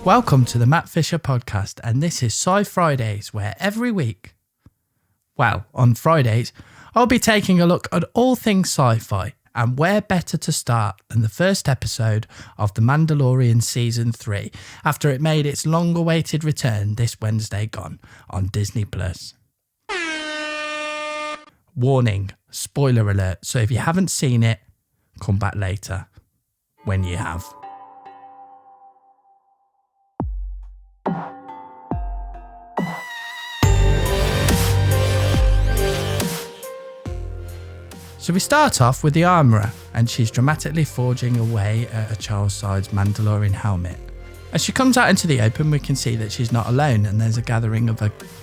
Welcome to the Matt Fisher podcast, and this is Sci-Fridays, where every week, on Fridays, I'll be taking a look at all things sci-fi, and where better to start than the first episode of The Mandalorian Season 3, after it made its long-awaited return this Wednesday gone on Disney+. Warning, spoiler alert, so if you haven't seen it, come back later, when you have. So we start off with the armourer, and she's dramatically forging away at a child-sized Mandalorian helmet. As she comes out into the open, we can see that she's not alone, and there's a gathering of,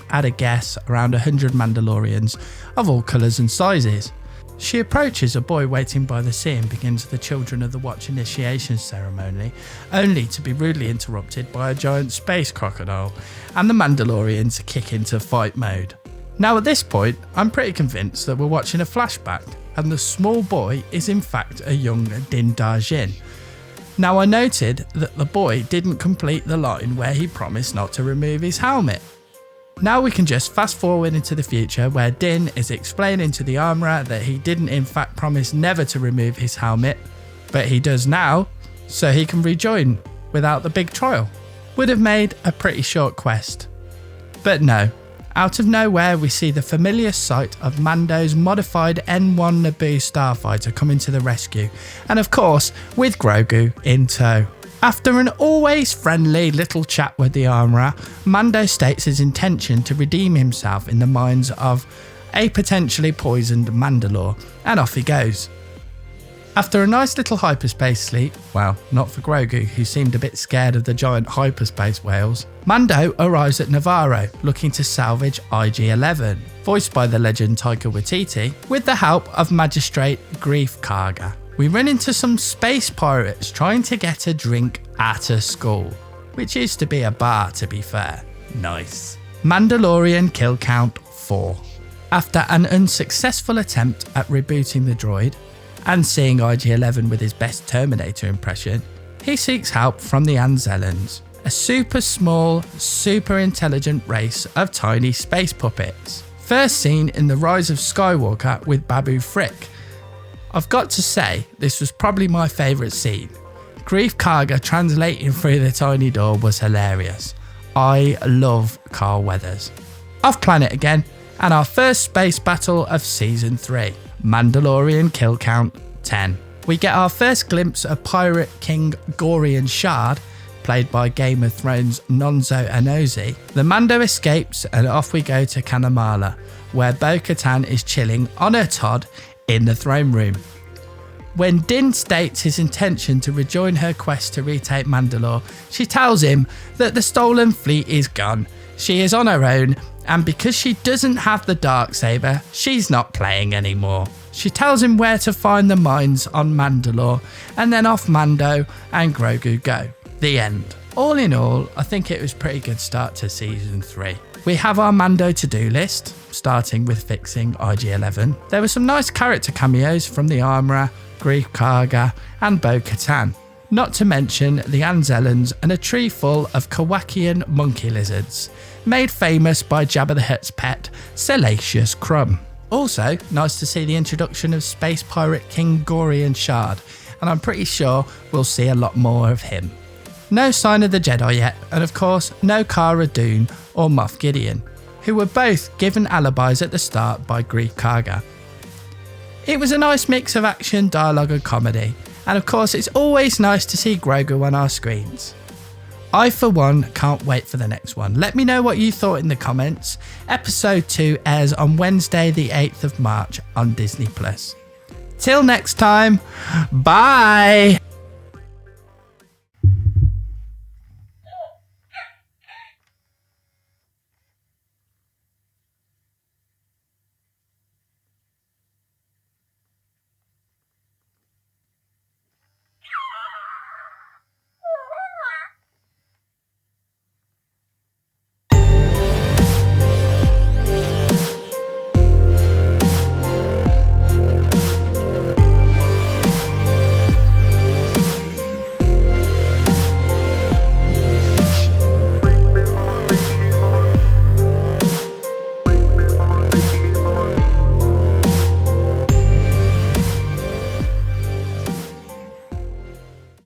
at a guess, around 100 Mandalorians of all colours and sizes. She approaches a boy waiting by the sea and begins the Children of the Watch initiation ceremony, only to be rudely interrupted by a giant space crocodile, and the Mandalorians kick into fight mode. Now at this point, I'm pretty convinced that we're watching a flashback, and the small boy is in fact a young Din Djarin. Now I noted that the boy didn't complete the line where he promised not to remove his helmet. Now we can just fast forward into the future where Din is explaining to the armourer that he didn't in fact promise never to remove his helmet, but he does now, so he can rejoin without the big trial. Would have made a pretty short quest. But no. Out of nowhere, we see the familiar sight of Mando's modified N1 Naboo starfighter coming to the rescue, and of course, with Grogu in tow. After an always friendly little chat with the armourer, Mando states his intention to redeem himself in the minds of a potentially poisoned Mandalore, and off he goes. After a nice little hyperspace sleep, not for Grogu, who seemed a bit scared of the giant hyperspace whales, Mando arrives at Navarro, looking to salvage IG-11, voiced by the legend Taika Waititi, with the help of Magistrate Greef Karga. We run into some space pirates trying to get a drink at a school, which is to be a bar, to be fair. Nice. Mandalorian kill count 4. After an unsuccessful attempt at rebooting the droid, and seeing IG-11 with his best Terminator impression, he seeks help from the Anzellans, a super small, super intelligent race of tiny space puppets. First seen in The Rise of Skywalker with Babu Frick. I've got to say, this was probably my favourite scene. Greef Karga translating through the tiny door was hilarious. I love Carl Weathers. Off planet again, and our first space battle of Season 3. Mandalorian kill count 10. We get our first glimpse of Pirate King Gorian Shard, played by Game of Thrones Nonzo Anozi. The Mando escapes and off we go to Kanamala, where Bo-Katan is chilling on her Todd in the throne room. When Din states his intention to rejoin her quest to retake Mandalore, she tells him that the stolen fleet is gone. She is on her own, and because she doesn't have the Darksaber, she's not playing anymore. She tells him where to find the mines on Mandalore, and then off Mando and Grogu go. The end. All in all, I think it was a pretty good start to Season 3. We have our Mando to-do list, starting with fixing IG-11. There were some nice character cameos from the Armourer, Greef Karga, and Bo-Katan. Not to mention the Anzellans and a tree full of Kowakian monkey lizards, made famous by Jabba the Hutt's pet, Salacious Crumb. Also, nice to see the introduction of Space Pirate King Gorian Shard, and I'm pretty sure we'll see a lot more of him. No sign of the Jedi yet, and of course, no Cara Dune or Moff Gideon, who were both given alibis at the start by Greef Karga. It was a nice mix of action, dialogue and comedy, and of course it's always nice to see Grogu on our screens. I for one can't wait for the next one. Let me know what you thought in the comments. Episode 2 airs on Wednesday the 8th of March on Disney+. Till next time, bye!